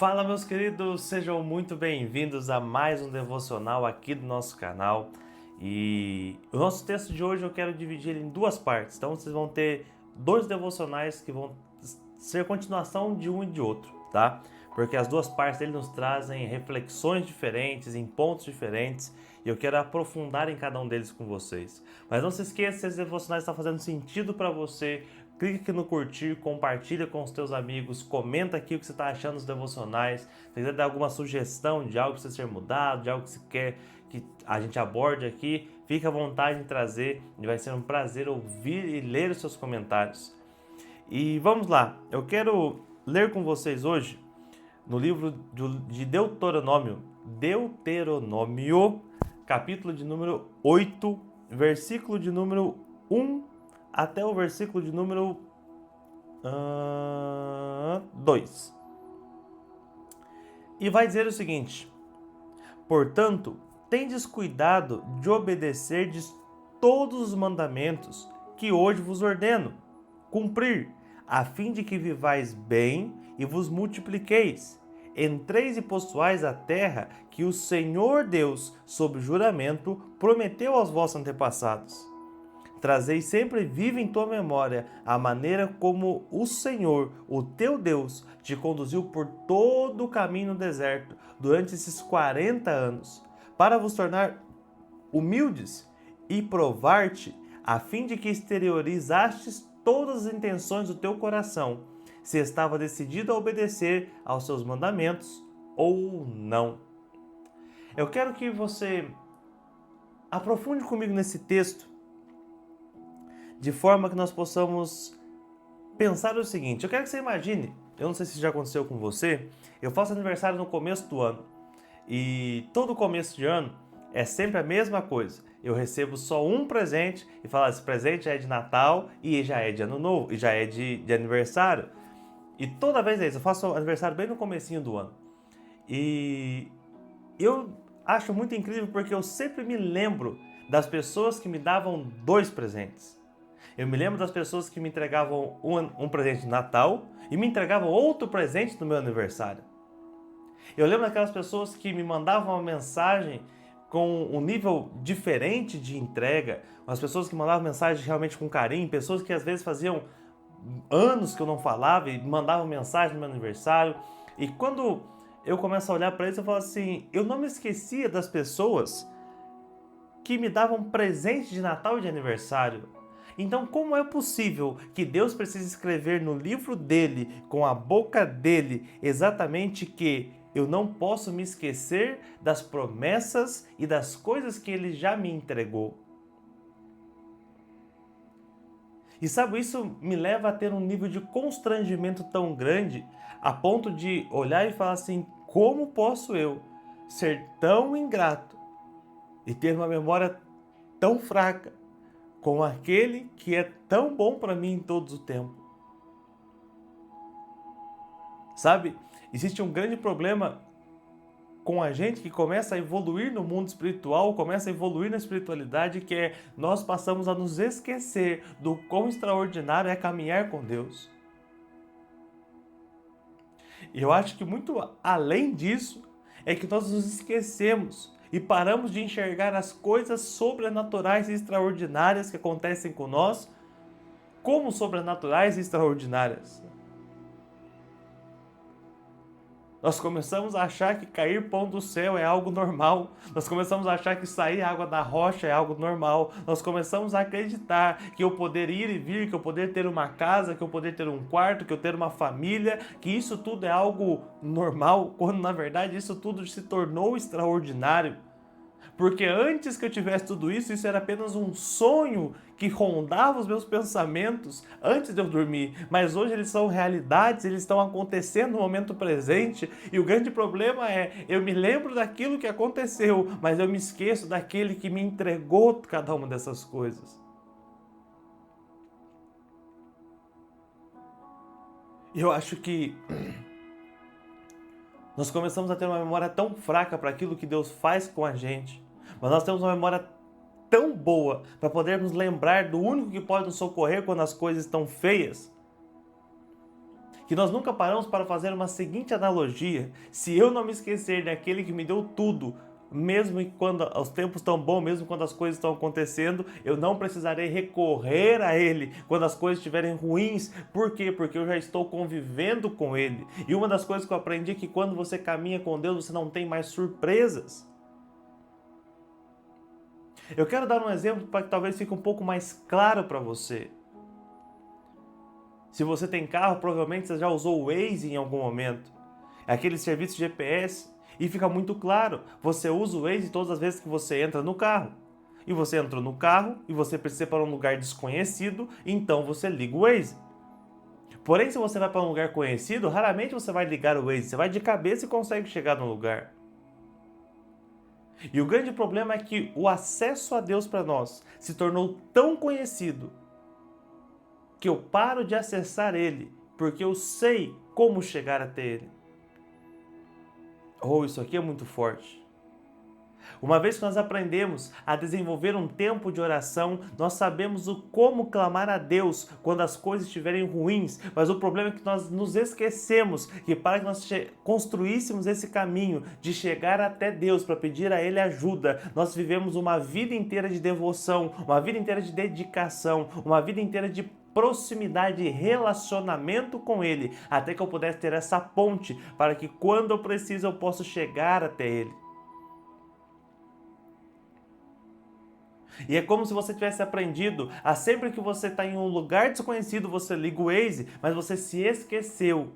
Fala, meus queridos, sejam muito bem-vindos a mais um devocional aqui do nosso canal. E o nosso texto de hoje eu quero dividir em duas partes. Então vocês vão ter dois devocionais que vão ser continuação de um e de outro, tá? Porque as duas partes dele nos trazem reflexões diferentes, em pontos diferentes, e eu quero aprofundar em cada um deles com vocês. Mas não se esqueça, se esses devocionais estão fazendo sentido para você, clique aqui no curtir, compartilha com os teus amigos, comenta aqui o que você está achando dos devocionais. Se quiser dar alguma sugestão de algo que precisa ser mudado, de algo que você quer que a gente aborde aqui, fique à vontade em trazer, e vai ser um prazer ouvir e ler os seus comentários. E vamos lá, eu quero ler com vocês hoje no livro de Deuteronômio, capítulo de número 8, versículo de número 1 até o versículo de número 2. E vai dizer o seguinte: portanto, tendes cuidado de obedecerdes todos os mandamentos que hoje vos ordeno, cumprir, a fim de que vivais bem e vos multipliqueis, entreis e possuais a terra que o Senhor Deus, sob juramento, prometeu aos vossos antepassados. Trazei sempre viva em tua memória a maneira como o Senhor, o teu Deus, te conduziu por todo o caminho no deserto durante esses 40 anos, para vos tornar humildes e provar-te, a fim de que exteriorizastes todas as intenções do teu coração, se estava decidido a obedecer aos seus mandamentos ou não. Eu quero que você aprofunde comigo nesse texto, de forma que nós possamos pensar o seguinte. Eu quero que você imagine, eu não sei se já aconteceu com você, eu faço aniversário no começo do ano, e todo começo de ano é sempre a mesma coisa. Eu recebo só um presente e falo, esse presente já é de Natal e já é de Ano Novo, e já é de aniversário. E toda vez é isso, eu faço aniversário bem no comecinho do ano. E eu acho muito incrível porque eu sempre me lembro das pessoas que me davam dois presentes. Eu me lembro das pessoas que me entregavam um presente de Natal e me entregavam outro presente no meu aniversário. Eu lembro daquelas pessoas que me mandavam uma mensagem com um nível diferente de entrega, as pessoas que mandavam mensagem realmente com carinho, pessoas que às vezes faziam anos que eu não falava e mandavam mensagem no meu aniversário. E quando eu começo a olhar para isso, eu falo assim, eu não me esquecia das pessoas que me davam presente de Natal e de aniversário. Então, como é possível que Deus precise escrever no livro dele, com a boca dele, exatamente que eu não posso me esquecer das promessas e das coisas que ele já me entregou? E sabe, isso me leva a ter um nível de constrangimento tão grande, a ponto de olhar e falar assim, como posso eu ser tão ingrato e ter uma memória tão fraca com aquele que é tão bom para mim em todo o tempo? Sabe, existe um grande problema com a gente que começa a evoluir no mundo espiritual, começa a evoluir na espiritualidade, que é nós passamos a nos esquecer do quão extraordinário é caminhar com Deus. E eu acho que muito além disso, é que nós nos esquecemos e paramos de enxergar as coisas sobrenaturais e extraordinárias que acontecem com nós como sobrenaturais e extraordinárias. Nós começamos a achar que cair pão do céu é algo normal. Nós começamos a achar que sair água da rocha é algo normal. Nós começamos a acreditar que eu poder ir e vir, que eu poder ter uma casa, que eu poder ter um quarto, que eu ter uma família, que isso tudo é algo normal, quando na verdade isso tudo se tornou extraordinário. Porque antes que eu tivesse tudo isso, isso era apenas um sonho que rondava os meus pensamentos antes de eu dormir. Mas hoje eles são realidades, eles estão acontecendo no momento presente. E o grande problema é, eu me lembro daquilo que aconteceu, mas eu me esqueço daquele que me entregou cada uma dessas coisas. E eu acho que nós começamos a ter uma memória tão fraca para aquilo que Deus faz com a gente. Mas nós temos uma memória tão boa para podermos lembrar do único que pode nos socorrer quando as coisas estão feias, que nós nunca paramos para fazer uma seguinte analogia: se eu não me esquecer daquele que me deu tudo, mesmo quando os tempos estão bons, mesmo quando as coisas estão acontecendo, eu não precisarei recorrer a Ele quando as coisas estiverem ruins. Por quê? Porque eu já estou convivendo com Ele. E uma das coisas que eu aprendi é que quando você caminha com Deus, você não tem mais surpresas. Eu quero dar um exemplo para que talvez fique um pouco mais claro para você. Se você tem carro, provavelmente você já usou o Waze em algum momento. É aquele serviço GPS. E fica muito claro, você usa o Waze todas as vezes que você entra no carro. E você entrou no carro e você precisa ir para um lugar desconhecido, então você liga o Waze. Porém, se você vai para um lugar conhecido, raramente você vai ligar o Waze. Você vai de cabeça e consegue chegar no lugar. E o grande problema é que o acesso a Deus para nós se tornou tão conhecido que eu paro de acessar Ele, porque eu sei como chegar até Ele. Oh, isso aqui é muito forte. Uma vez que nós aprendemos a desenvolver um tempo de oração, nós sabemos o como clamar a Deus quando as coisas estiverem ruins, mas o problema é que nós nos esquecemos que para que nós construíssemos esse caminho de chegar até Deus para pedir a Ele ajuda, nós vivemos uma vida inteira de devoção, uma vida inteira de dedicação, uma vida inteira de proximidade e relacionamento com Ele, até que eu pudesse ter essa ponte para que quando eu preciso eu possa chegar até Ele. E é como se você tivesse aprendido a sempre que você está em um lugar desconhecido, você liga o Waze, mas você se esqueceu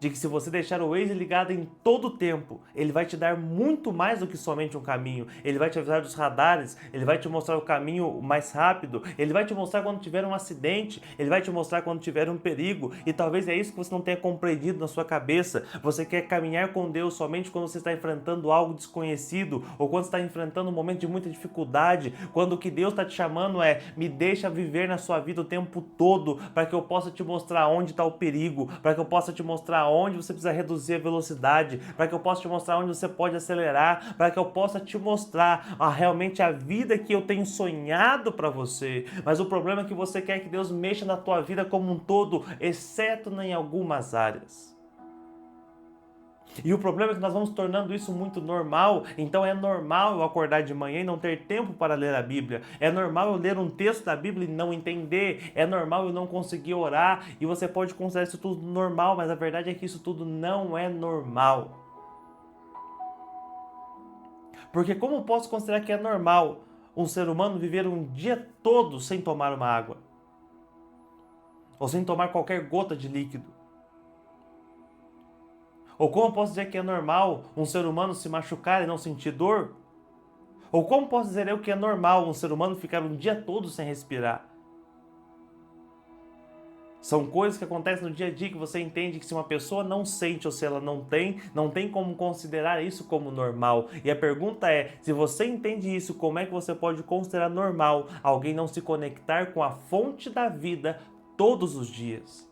de que se você deixar o Waze ligado em todo o tempo, ele vai te dar muito mais do que somente um caminho. Ele vai te avisar dos radares, ele vai te mostrar o caminho mais rápido, ele vai te mostrar quando tiver um acidente, ele vai te mostrar quando tiver um perigo, e talvez é isso que você não tenha compreendido na sua cabeça. Você quer caminhar com Deus somente quando você está enfrentando algo desconhecido, ou quando você está enfrentando um momento de muita dificuldade, quando o que Deus está te chamando é: me deixa viver na sua vida o tempo todo, para que eu possa te mostrar onde está o perigo, para que eu possa te mostrar onde você precisa reduzir a velocidade, para que eu possa te mostrar onde você pode acelerar, para que eu possa te mostrar realmente a vida que eu tenho sonhado para você. Mas o problema é que você quer que Deus mexa na tua vida como um todo, exceto em algumas áreas. E o problema é que nós vamos tornando isso muito normal. Então é normal eu acordar de manhã e não ter tempo para ler a Bíblia. É normal eu ler um texto da Bíblia e não entender. É normal eu não conseguir orar. E você pode considerar isso tudo normal, mas a verdade é que isso tudo não é normal. Porque como eu posso considerar que é normal um ser humano viver um dia todo sem tomar uma água? Ou sem tomar qualquer gota de líquido? Ou como posso dizer que é normal um ser humano se machucar e não sentir dor? Ou como posso dizer eu que é normal um ser humano ficar um dia todo sem respirar? São coisas que acontecem no dia a dia que você entende que se uma pessoa não sente ou se ela não tem como considerar isso como normal. E a pergunta é, se você entende isso, como é que você pode considerar normal alguém não se conectar com a fonte da vida todos os dias?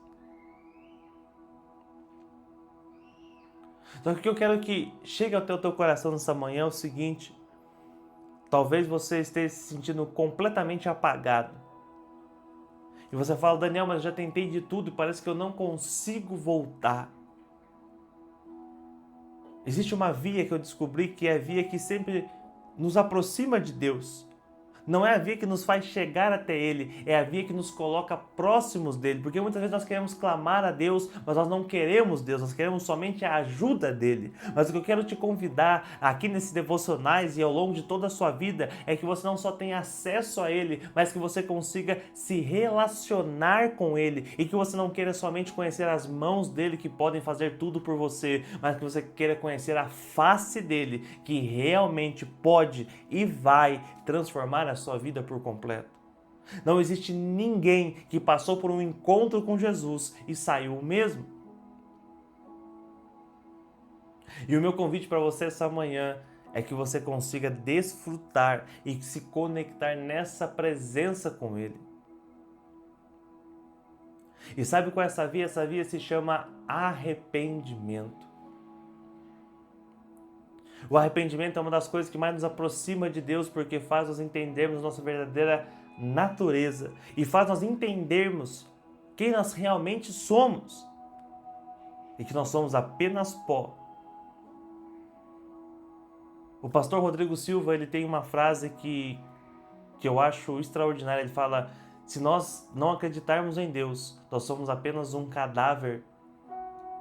Só que o que eu quero que chegue ao teu coração nessa manhã é o seguinte: talvez você esteja se sentindo completamente apagado. E você fala: Daniel, mas eu já tentei de tudo e parece que eu não consigo voltar. Existe uma via que eu descobri que é a via que sempre nos aproxima de Deus. Não é a via que nos faz chegar até Ele, é a via que nos coloca próximos dEle. Porque muitas vezes nós queremos clamar a Deus, mas nós não queremos Deus, nós queremos somente a ajuda dEle. Mas o que eu quero te convidar aqui nesses devocionais e ao longo de toda a sua vida é que você não só tenha acesso a Ele, mas que você consiga se relacionar com Ele e que você não queira somente conhecer as mãos dEle que podem fazer tudo por você, mas que você queira conhecer a face dEle que realmente pode e vai transformar a sua vida por completo. Não existe ninguém que passou por um encontro com Jesus e saiu o mesmo. E o meu convite para você essa manhã é que você consiga desfrutar e se conectar nessa presença com Ele. E sabe qual é essa via? Essa via se chama arrependimento. O arrependimento é uma das coisas que mais nos aproxima de Deus, porque faz nós entendermos nossa verdadeira natureza e faz nós entendermos quem nós realmente somos e que nós somos apenas pó. O pastor Rodrigo Silva, ele tem uma frase que eu acho extraordinária. Ele fala: se nós não acreditarmos em Deus, nós somos apenas um cadáver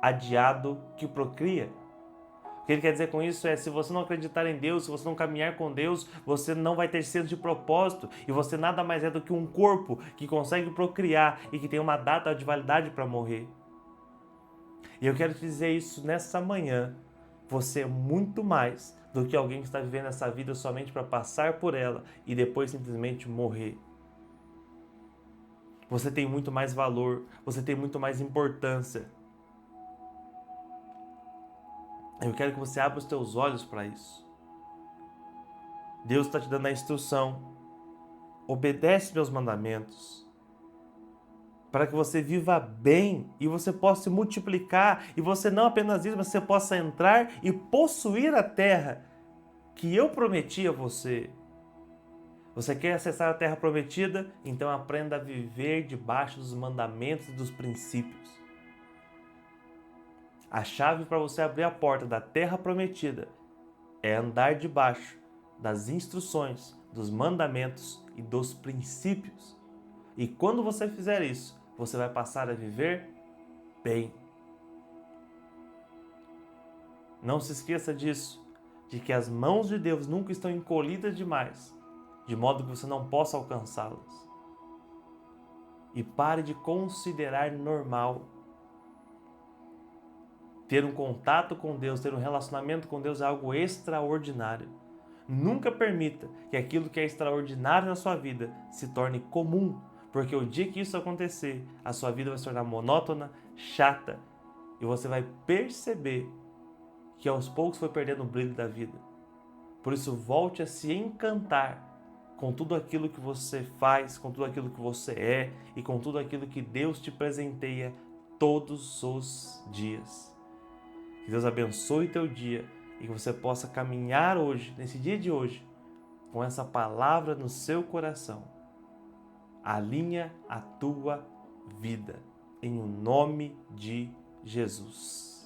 adiado que procria. O que ele quer dizer com isso é: se você não acreditar em Deus, se você não caminhar com Deus, você não vai ter senso de propósito e você nada mais é do que um corpo que consegue procriar e que tem uma data de validade para morrer. E eu quero te dizer isso nessa manhã: você é muito mais do que alguém que está vivendo essa vida somente para passar por ela e depois simplesmente morrer. Você tem muito mais valor, você tem muito mais importância. Eu quero que você abra os teus olhos para isso. Deus está te dando a instrução. Obedece meus mandamentos, para que você viva bem e você possa se multiplicar, e você não apenas isso, mas você possa entrar e possuir a terra que eu prometi a você. Você quer acessar a terra prometida? Então aprenda a viver debaixo dos mandamentos e dos princípios. A chave para você abrir a porta da terra prometida é andar debaixo das instruções, dos mandamentos e dos princípios. E quando você fizer isso, você vai passar a viver bem. Não se esqueça disso, de que as mãos de Deus nunca estão encolhidas demais, de modo que você não possa alcançá-las. E pare de considerar normal. Ter um contato com Deus, ter um relacionamento com Deus é algo extraordinário. Nunca permita que aquilo que é extraordinário na sua vida se torne comum, porque o dia que isso acontecer, a sua vida vai se tornar monótona, chata, e você vai perceber que aos poucos foi perdendo o brilho da vida. Por isso, volte a se encantar com tudo aquilo que você faz, com tudo aquilo que você é e com tudo aquilo que Deus te presenteia todos os dias. Que Deus abençoe teu dia e que você possa caminhar hoje, nesse dia de hoje, com essa palavra no seu coração. Alinha a tua vida, em o nome de Jesus.